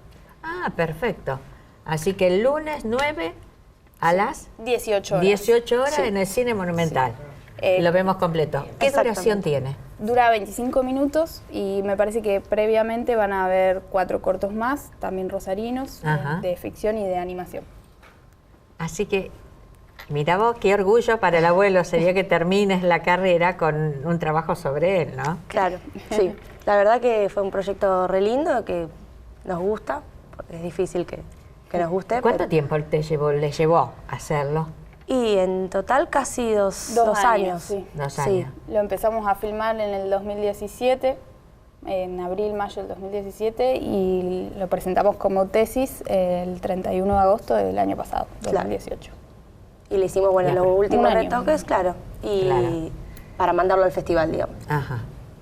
Ah, perfecto. Así que el lunes 9 a las 18 horas. 18 horas en el Cine Monumental. Lo vemos completo. ¿Qué duración tiene? Dura 25 minutos y me parece que previamente van a haber 4 cortos más, también rosarinos, de ficción y de animación. Así que, mira vos, qué orgullo para el abuelo sería que termines la carrera con un trabajo sobre él, ¿no? Claro, sí. La verdad que fue un proyecto re lindo, que nos gusta, porque es difícil que nos guste. ¿Cuánto tiempo le llevó hacerlo? Y en total casi dos años. Sí. 2 años. Sí. Lo empezamos a filmar en el 2017, en abril, mayo del 2017, y lo presentamos como tesis el 31 de agosto del año pasado, 2018. Y le hicimos, los últimos retoques, para mandarlo al festival, digamos.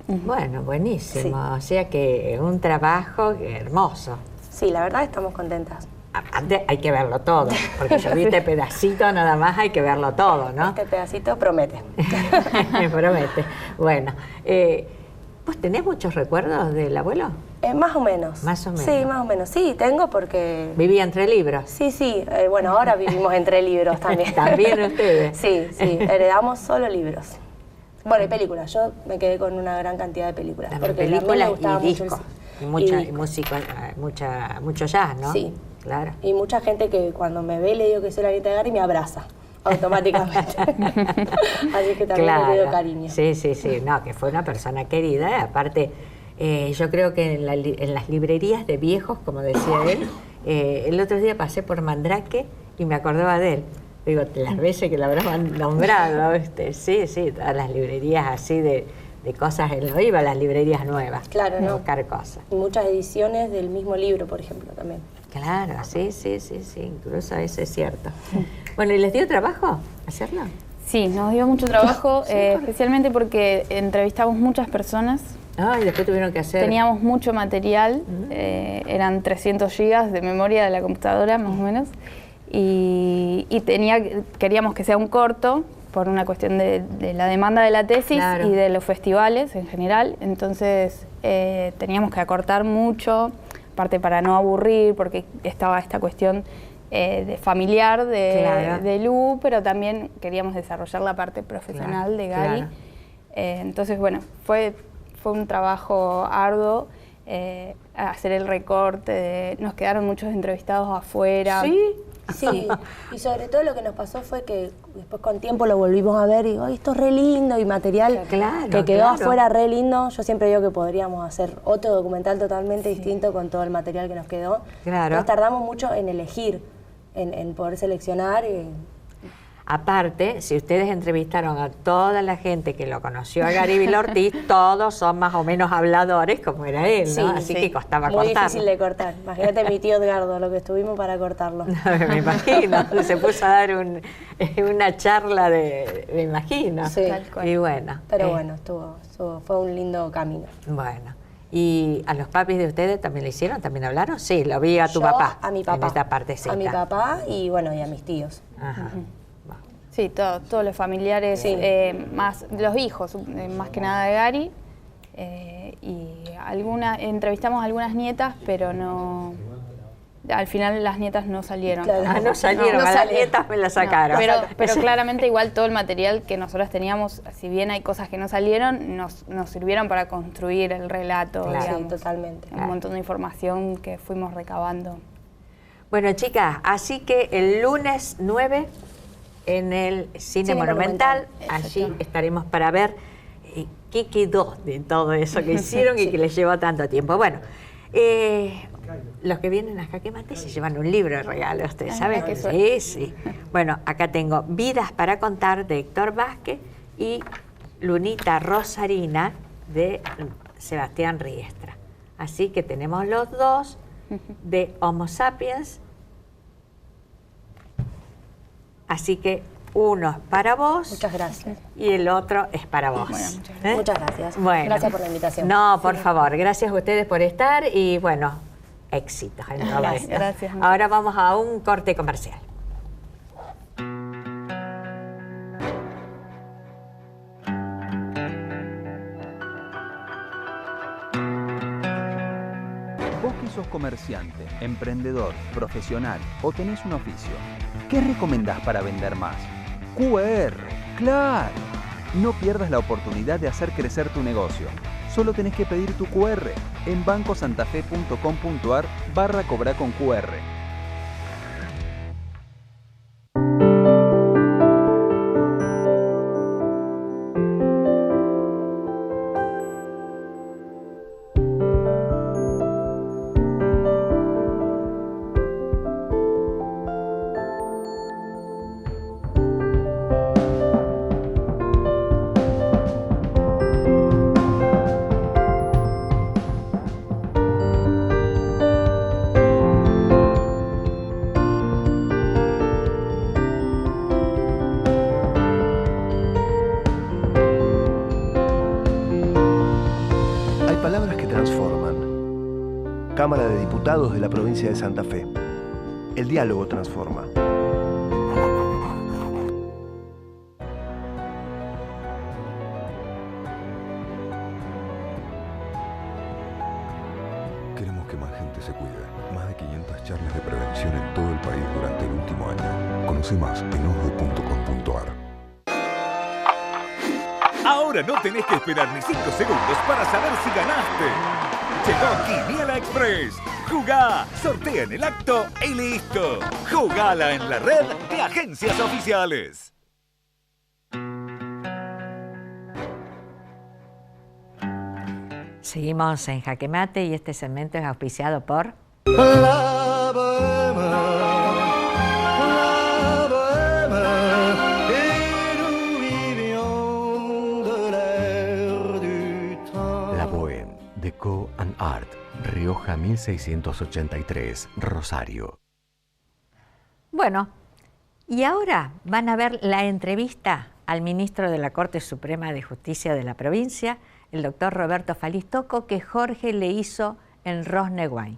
Bueno, buenísimo. Sí. O sea que un trabajo hermoso. Sí, la verdad estamos contentas. Aparte hay que verlo todo, porque yo vi este pedacito nada más, hay que verlo todo, ¿no? Este pedacito promete. Promete. Bueno, ¿Vos tenés muchos recuerdos del abuelo? Más o menos. Más o menos. Sí, más o menos. Sí, tengo porque... ¿Vivía entre libros? Sí, sí. Bueno, ahora vivimos entre libros también. ¿También ustedes? Sí, sí. Heredamos solo libros. Bueno, y películas. Yo me quedé con una gran cantidad de películas. También porque películas me gustaba y mucho discos. y música, mucho jazz, ¿no? Sí. Claro. Y mucha gente que cuando me ve le digo que soy la nieta de Gary y me abraza automáticamente. Así que también le pido cariño. Sí, sí, sí. No, que fue una persona querida. Aparte, yo creo que en las librerías de viejos, como decía él, el otro día pasé por Mandrake y me acordaba de él. Digo, las veces que lo habrán nombrado, ¿viste? Sí, sí, todas las librerías así de cosas, él no iba a las librerías nuevas. Claro, ¿no? Buscar cosas. Y muchas ediciones del mismo libro, por ejemplo, también. Claro, sí, sí, sí, sí, incluso eso es cierto. Bueno, ¿y les dio trabajo hacerlo? Sí, nos dio mucho trabajo, especialmente porque entrevistamos muchas personas. Ah, y después tuvieron que hacer... Teníamos mucho material, eran 300 gigas de memoria de la computadora, más o menos, y queríamos que sea un corto, por una cuestión de la demanda de la tesis y de los festivales en general. Entonces teníamos que acortar mucho, aparte para no aburrir, porque estaba esta cuestión de familiar de Lu, pero también queríamos desarrollar la parte profesional de Gary. Entonces, bueno, fue un trabajo arduo hacer el recorte. Nos quedaron muchos entrevistados afuera. ¿Sí? Sí, y sobre todo lo que nos pasó fue que después con tiempo lo volvimos a ver y digo, ¡ay, esto es re lindo! Y material que quedó afuera re lindo. Yo siempre digo que podríamos hacer otro documental totalmente distinto con todo el material que nos quedó. Nos tardamos mucho en elegir, en poder seleccionar. Aparte, si ustedes entrevistaron a toda la gente que lo conoció a Gary Villaortiz, todos son más o menos habladores como era él, ¿no? Así que costaba cortar. Muy difícil de cortar. Imagínate mi tío Edgardo, lo que estuvimos para cortarlo. Me imagino, se puso a dar una charla me imagino. Sí, y bueno. Pero bueno, fue un lindo camino. Bueno. ¿Y a los papis de ustedes también le hicieron? ¿También hablaron? Sí, lo vi a tu papá. A mi papá. En esta partecita. A mi papá y bueno, y a mis tíos. Ajá. Sí, todos los familiares, más los hijos, más que nada de Gary. Y entrevistamos a algunas nietas, pero no... Al final las nietas no salieron. Claro. No salieron, las nietas me las sacaron. No, pero claramente igual todo el material que nosotros teníamos, si bien hay cosas que no salieron, nos sirvieron para construir el relato. Claro, digamos, sí, totalmente. Un montón de información que fuimos recabando. Bueno, chicas, así que el lunes 9... en el Cine Monumental. Allí estaremos para ver qué quedó de todo eso que hicieron y que les llevó tanto tiempo. Bueno, los que vienen a Jaque Mate se llevan un libro de regalo, ustedes saben. Sí, sí. Bueno, acá tengo Vidas para contar de Héctor Vázquez y Lunita Rosarina de Sebastián Riestra. Así que tenemos los dos de Homo Sapiens. Así que uno es para vos. Muchas gracias. Y el otro es para vos. Bueno, muchas gracias. Bueno. Gracias por la invitación. No, por favor. Gracias a ustedes por estar y bueno, éxitos en todo esto. Gracias. Ahora vamos a un corte comercial. Vos que sos comerciante, emprendedor, profesional o tenés un oficio, ¿qué recomendás para vender más? QR, claro. No pierdas la oportunidad de hacer crecer tu negocio. Solo tenés que pedir tu QR en bancosantafe.com.ar/cobrar con QR. Cámara de Diputados de la provincia de Santa Fe. El diálogo transforma. que más gente se cuide. Más de 500 charlas de prevención en todo el país durante el último año. Conoce más en osde.com.ar. Ahora no tenés que esperar ni 5 segundos para saber si ganaste. Llegó Quiniela Express. Jugá, sortea en el acto y listo. Jugala en la red de agencias oficiales. Seguimos en Jaque Mate y este segmento es auspiciado por... La bohème, et nous vivions de l'air du temps. La Bohème, Déco and Art, Rioja 1683, Rosario. Bueno, y ahora van a ver la entrevista al ministro de la Corte Suprema de Justicia de la provincia, el doctor Roberto Falistocco, que Jorge le hizo en Rosneguay.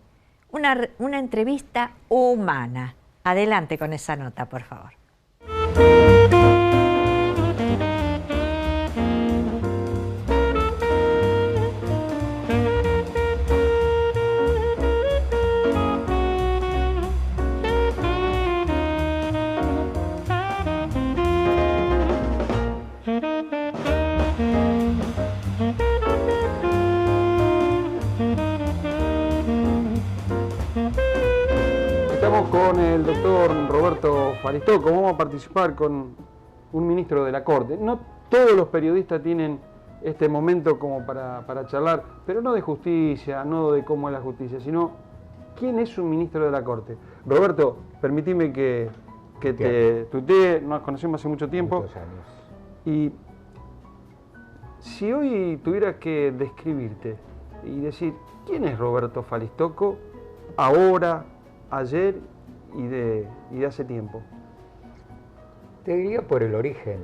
Una entrevista humana. Adelante con esa nota, por favor. Estamos con el doctor Roberto Falistocco. Vamos a participar con un ministro de la Corte. No todos los periodistas tienen este momento como para charlar, pero no de justicia, no de cómo es la justicia, sino quién es un ministro de la Corte. Roberto, permitime que te tutee, nos conocemos hace mucho tiempo. Muchos años. Y si hoy tuvieras que describirte y decir quién es Roberto Falistocco ahora, ayer y de hace tiempo. Te diría por el origen.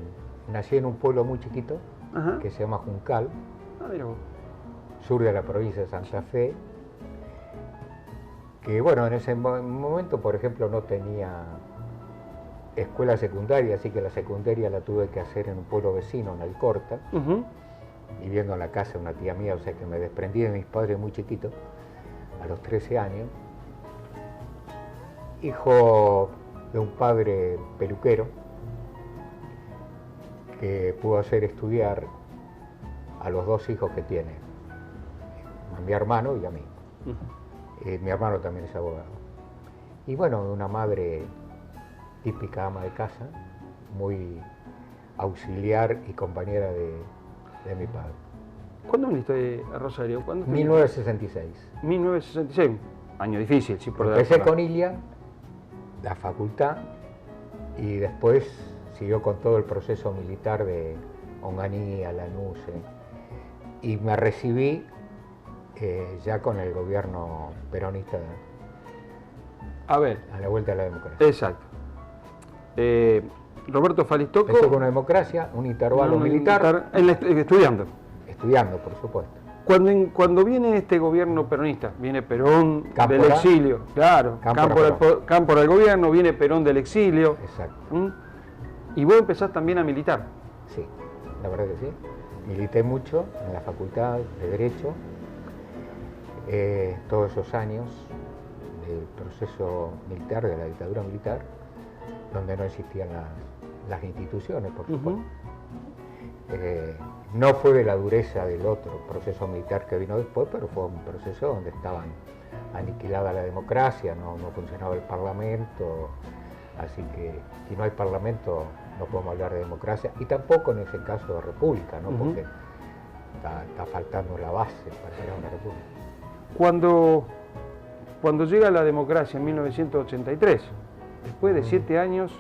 Nací en un pueblo muy chiquito, ajá, que se llama Juncal, sur de la provincia de Santa Fe, que bueno, en ese momento, por ejemplo, no tenía escuela secundaria, así que la secundaria la tuve que hacer en un pueblo vecino, en Alcorta, viviendo en la casa de una tía mía, o sea que me desprendí de mis padres muy chiquito, a los 13 años, hijo de un padre peluquero, que pudo hacer estudiar a los dos hijos que tiene, a mi hermano y a mí. Mi hermano también es abogado. Y bueno, una madre típica ama de casa, muy auxiliar y compañera de mi padre. ¿Cuándo viniste a Rosario? 1966. 1966, año difícil, sí, por empecé con Ilia, la facultad, y después siguió con todo el proceso militar de Onganía, Lanús, y me recibí ya con el gobierno peronista a la vuelta a la democracia. Exacto. Roberto Falistocco... Empezó con una democracia, un intervalo militar. Estudiando. Estudiando, por supuesto. Cuando viene este gobierno peronista, viene Perón Cámpora, del exilio, claro, Cámpora al gobierno, viene Perón del exilio. Exacto. Y vos empezás también a militar. Sí, la verdad que sí. Milité mucho en la Facultad de Derecho, todos esos años del proceso militar, de la dictadura militar, donde no existían las instituciones, por supuesto. No fue de la dureza del otro proceso militar que vino después, pero fue un proceso donde estaban aniquilada la democracia, no funcionaba el Parlamento, así que si no hay Parlamento no podemos hablar de democracia, y tampoco en ese caso de república, ¿no? Porque está faltando la base para crear una república. Cuando llega la democracia en 1983, después de 7 años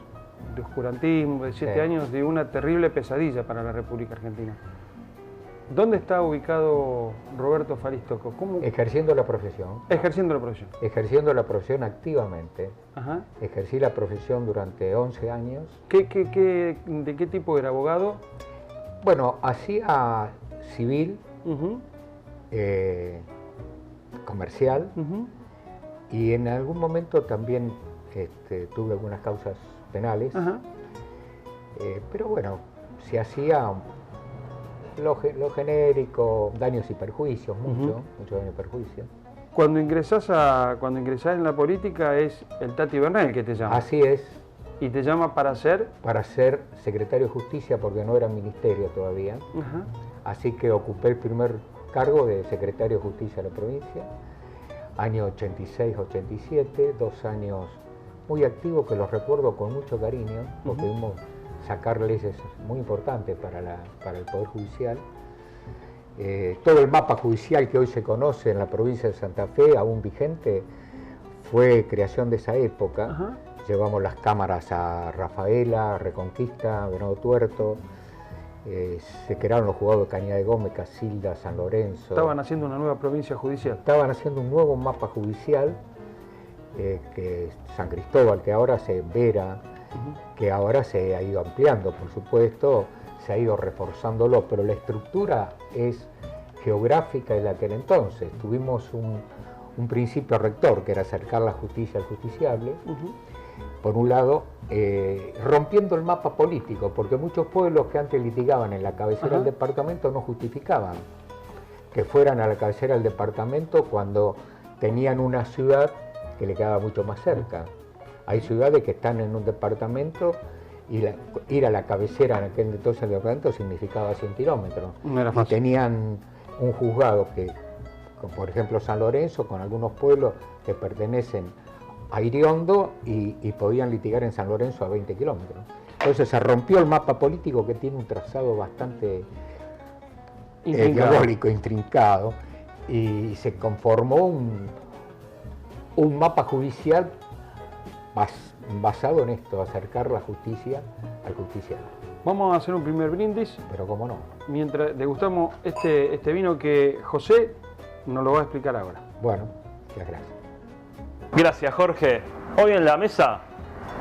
de oscurantismo, de 7 años de una terrible pesadilla para la República Argentina, ¿dónde está ubicado Roberto Falistocco? Ejerciendo la profesión. Ejerciendo la profesión. Ejerciendo la profesión activamente. Ajá. Ejercí la profesión durante 11 años. ¿De qué tipo era abogado? Bueno, hacía civil, comercial, y en algún momento también tuve algunas causas penales, pero bueno, se hacía lo genérico, daños y perjuicios, mucho daño y perjuicio. Cuando ingresás en la política es el Tati Bernal que te llama. Así es. ¿Y te llama para ser? Para ser secretario de Justicia, porque no era ministerio todavía. Así que ocupé el primer cargo de secretario de Justicia de la provincia, año 86-87, 2 años muy activos que los recuerdo con mucho cariño, porque pudimos sacar leyes muy importantes para el Poder Judicial. Todo el mapa judicial que hoy se conoce en la provincia de Santa Fe, aún vigente, fue creación de esa época. Llevamos las cámaras a Rafaela, Reconquista, Venado Tuerto, se crearon los juzgados de Cañada de Gómez, Casilda, San Lorenzo. Estaban haciendo una nueva provincia judicial. Estaban haciendo un nuevo mapa judicial, que San Cristóbal, que ahora se Vera, que ahora se ha ido ampliando, por supuesto, se ha ido reforzándolo, pero la estructura es geográfica en aquel entonces. Tuvimos un principio rector, que era acercar la justicia al justiciable, por un lado, rompiendo el mapa político, porque muchos pueblos que antes litigaban en la cabecera del departamento no justificaban que fueran a la cabecera del departamento cuando tenían una ciudad que le quedaba mucho más cerca. Hay ciudades que están en un departamento y ir a la cabecera en aquel entonces del departamento significaba 100 kilómetros. No era fácil. Y tenían un juzgado que, por ejemplo, San Lorenzo, con algunos pueblos que pertenecen a Iriondo y podían litigar en San Lorenzo a 20 kilómetros. Entonces se rompió el mapa político, que tiene un trazado bastante diabólico, intrincado, y se conformó un mapa judicial basado en esto, acercar la justicia al justiciable. Vamos a hacer un primer brindis. Pero cómo no. Mientras degustamos este vino que José nos lo va a explicar ahora. Bueno, muchas gracias. Gracias, Jorge. Hoy en la mesa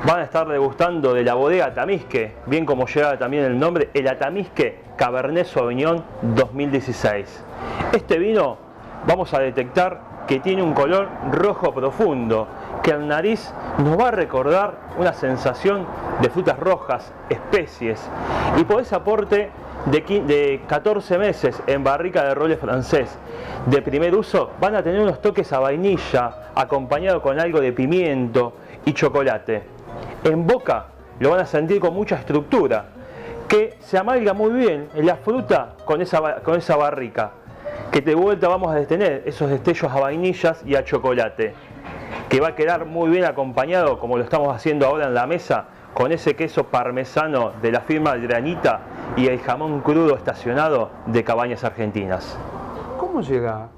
van a estar degustando de la bodega Atamisque, bien como lleva también el nombre, el Atamisque Cabernet Sauvignon 2016. Este vino vamos a detectar que tiene un color rojo profundo, que al nariz nos va a recordar una sensación de frutas rojas, especies, y por ese aporte de 14 meses en barrica de roble francés de primer uso, van a tener unos toques a vainilla, acompañado con algo de pimiento y chocolate. En boca lo van a sentir con mucha estructura, que se amalga muy bien en la fruta con esa barrica, que de vuelta vamos a tener esos destellos a vainillas y a chocolate, que va a quedar muy bien acompañado, como lo estamos haciendo ahora en la mesa, con ese queso parmesano de la firma Granita y el jamón crudo estacionado de Cabañas Argentinas. ¿Cómo llega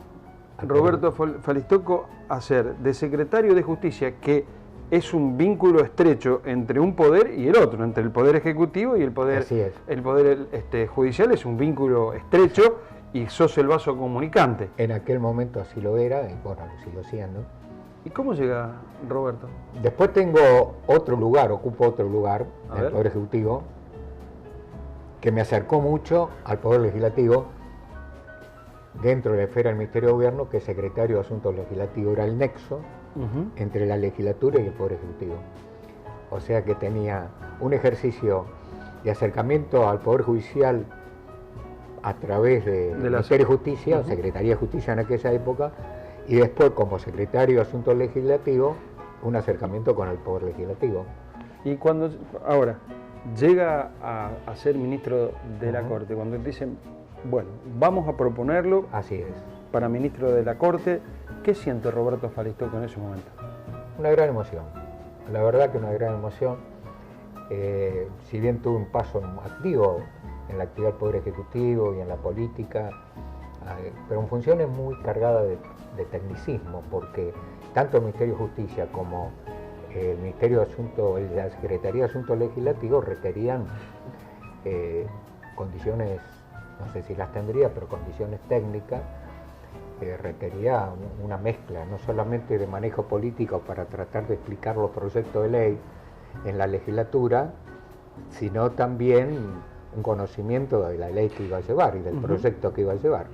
Roberto Falistoco a ser de secretario de Justicia, que es un vínculo estrecho entre un poder y el otro, entre el poder ejecutivo y el poder judicial? Es un vínculo estrecho y sos el vaso comunicante. En aquel momento así lo era, y bueno, lo sigo siendo. ¿Y cómo llega Roberto? Después tengo otro lugar, ocupo otro lugar en el Poder Ejecutivo, que me acercó mucho al Poder Legislativo, dentro de la esfera del Ministerio de Gobierno, que secretario de Asuntos Legislativos era el nexo entre la legislatura y el Poder Ejecutivo. O sea que tenía un ejercicio de acercamiento al Poder Judicial a través del Ministerio de Justicia, Secretaría de Justicia en aquella época, y después como secretario de Asuntos Legislativos, un acercamiento con el Poder Legislativo. Y cuando ahora llega a ser ministro de la Corte, cuando dicen, bueno, vamos a proponerlo para ministro de la Corte, ¿qué siente Roberto Falistoco en ese momento? Una gran emoción, la verdad que una gran emoción. Si bien tuve un paso activo en la actividad del Poder Ejecutivo y en la política, pero en funciones muy cargadas de tecnicismo, porque tanto el Ministerio de Justicia como el Ministerio de Asuntos, la Secretaría de Asuntos Legislativos requerían condiciones, no sé si las tendría, pero condiciones técnicas, requería una mezcla, no solamente de manejo político para tratar de explicar los proyectos de ley en la legislatura, sino también un conocimiento de la ley que iba a llevar y del proyecto que iba a llevar.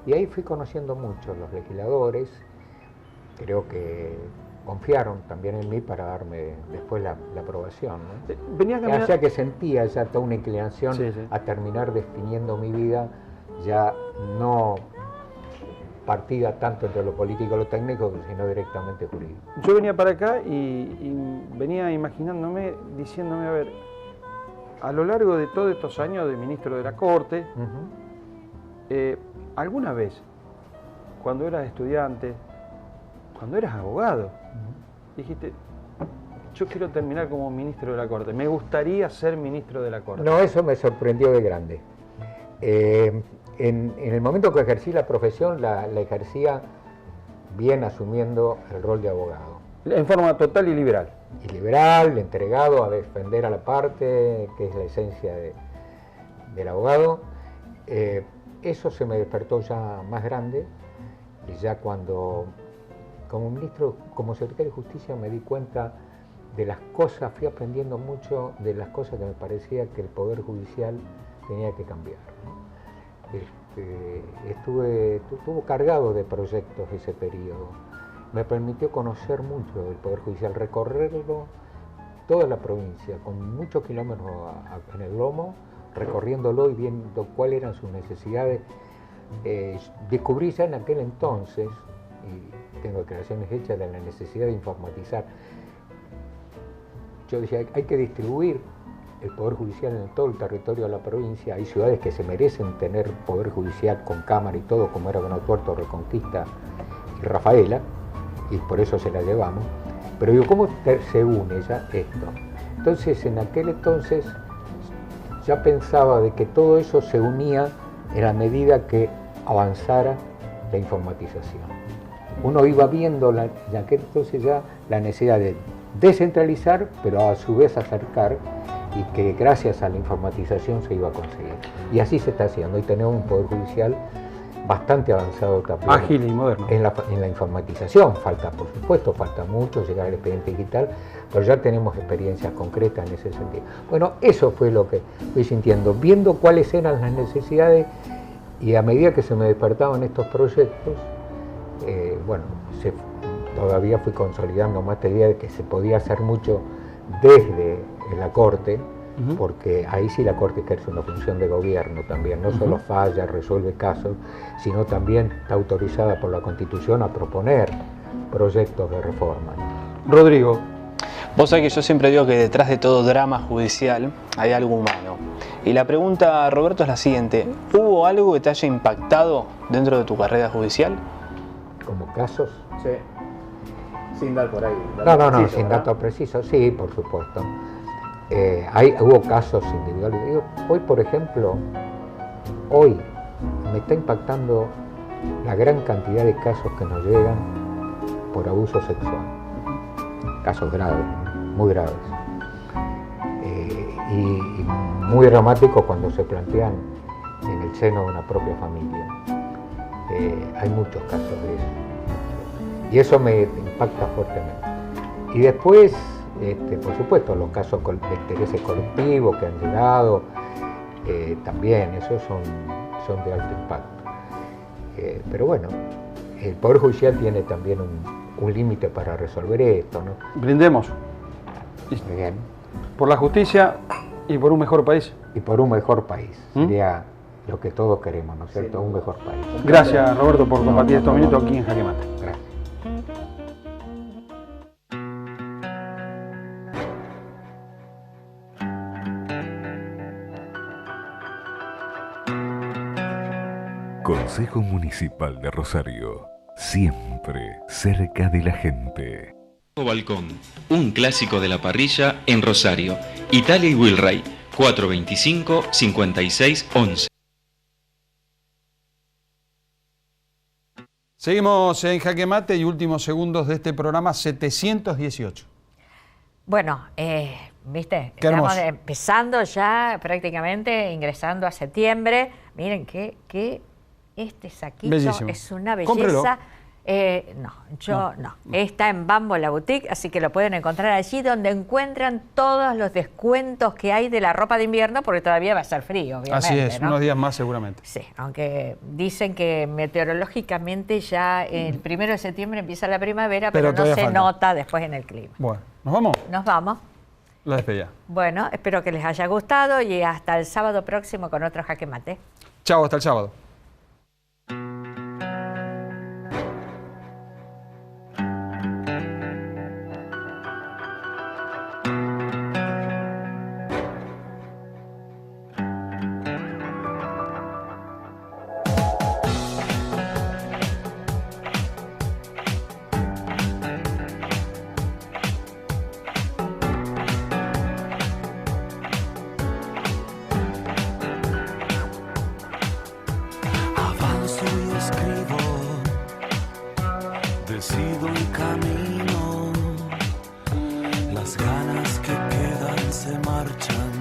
Y ahí fui conociendo mucho los legisladores, creo que confiaron también en mí para darme después la aprobación, ¿no? O sea que sentía ya toda una inclinación a terminar definiendo mi vida, ya no compartida tanto entre lo político y lo técnico, sino directamente jurídico. Yo venía para acá y venía imaginándome, diciéndome, a ver, a lo largo de todos estos años de ministro de la Corte, alguna vez, cuando eras estudiante, cuando eras abogado, dijiste, yo quiero terminar como ministro de la Corte, me gustaría ser ministro de la Corte. No, eso me sorprendió de grande. En el momento que ejercí la profesión, la ejercía bien asumiendo el rol de abogado. En forma total y liberal. Y liberal, entregado a defender a la parte, que es la esencia del abogado. Eso se me despertó ya más grande, y ya cuando, como ministro, como secretario de Justicia, me di cuenta de las cosas, fui aprendiendo mucho de las cosas que me parecía que el Poder Judicial tenía que cambiar, ¿no? Estuvo cargado de proyectos ese periodo. Me permitió conocer mucho del Poder Judicial, recorrerlo, toda la provincia, con muchos kilómetros en el lomo, recorriéndolo y viendo cuáles eran sus necesidades. Descubrí ya en aquel entonces, y tengo declaraciones hechas de la necesidad de informatizar. Yo decía, hay que distribuir el Poder Judicial en todo el territorio de la provincia. Hay ciudades que se merecen tener Poder Judicial con cámara y todo, como era Venado Tuerto, Reconquista y Rafaela, y por eso se la llevamos. Pero digo, ¿cómo se une ya esto? Entonces, en aquel entonces, ya pensaba de que todo eso se unía en la medida que avanzara la informatización. Uno iba viendo en aquel entonces ya la necesidad de descentralizar, pero a su vez acercar, y que gracias a la informatización se iba a conseguir. Y así se está haciendo. Hoy tenemos un Poder Judicial bastante avanzado también. Ágil y moderno. En la informatización. Falta, por supuesto, falta mucho llegar al expediente digital, pero ya tenemos experiencias concretas en ese sentido. Bueno, eso fue lo que fui sintiendo, viendo cuáles eran las necesidades, y a medida que se me despertaban estos proyectos, todavía fui consolidando más esta idea de que se podía hacer mucho desde la Corte, porque ahí sí la Corte ejerce una función de gobierno también, no solo falla, resuelve casos, sino también está autorizada por la Constitución a proponer proyectos de reforma. Rodrigo. Vos sabés que yo siempre digo que detrás de todo drama judicial hay algo humano. Y la pregunta, Roberto, es la siguiente. ¿Hubo algo que te haya impactado dentro de tu carrera judicial? ¿Como casos? Sí. Sin dar por ahí. No, sin datos precisos, sí, por supuesto. Hubo casos individuales. Digo, hoy, por ejemplo, me está impactando la gran cantidad de casos que nos llegan por abuso sexual. Casos graves, muy graves. Y muy dramáticos cuando se plantean en el seno de una propia familia. Hay muchos casos de eso. Y eso me impacta fuertemente. Y después, por supuesto, los casos de intereses colectivos que han llegado, también, esos son de alto impacto. Pero bueno, el Poder Judicial tiene también un límite para resolver esto, ¿no? Brindemos. Bien. Por la justicia y por un mejor país. Y por un mejor país. Sería lo que todos queremos, ¿no es cierto? Un mejor país. Gracias, Roberto, por compartir estos minutos aquí en Jaque Mate. Gracias. Consejo Municipal de Rosario, siempre cerca de la gente. Balcón, un clásico de la parrilla en Rosario. Italia y Wilray, 425-5611. Seguimos en Jaque Mate y últimos segundos de este programa 718. Bueno, ¿viste? Estamos empezando ya prácticamente, ingresando a septiembre. Miren que este saquito bellísimo. Es una belleza. Cómprelo. No. Está en Bambo la Boutique, así que lo pueden encontrar allí donde encuentran todos los descuentos que hay de la ropa de invierno, porque todavía va a ser frío, obviamente. Así es, ¿no? Unos días más seguramente. Sí, aunque dicen que meteorológicamente ya el 1 de septiembre empieza la primavera, pero no se nota después en el clima. Bueno, ¿nos vamos? Nos vamos. La despedida. Bueno, espero que les haya gustado y hasta el sábado próximo con otro Jaque Mate. Chao, hasta el sábado. decido un camino, las ganas que quedan se marchan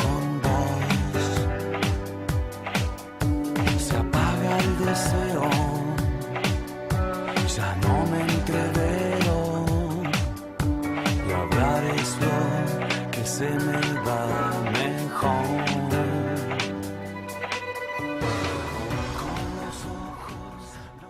con vos. Se apaga el deseo, ya no me entrevero, y hablar es lo que se me va mejor.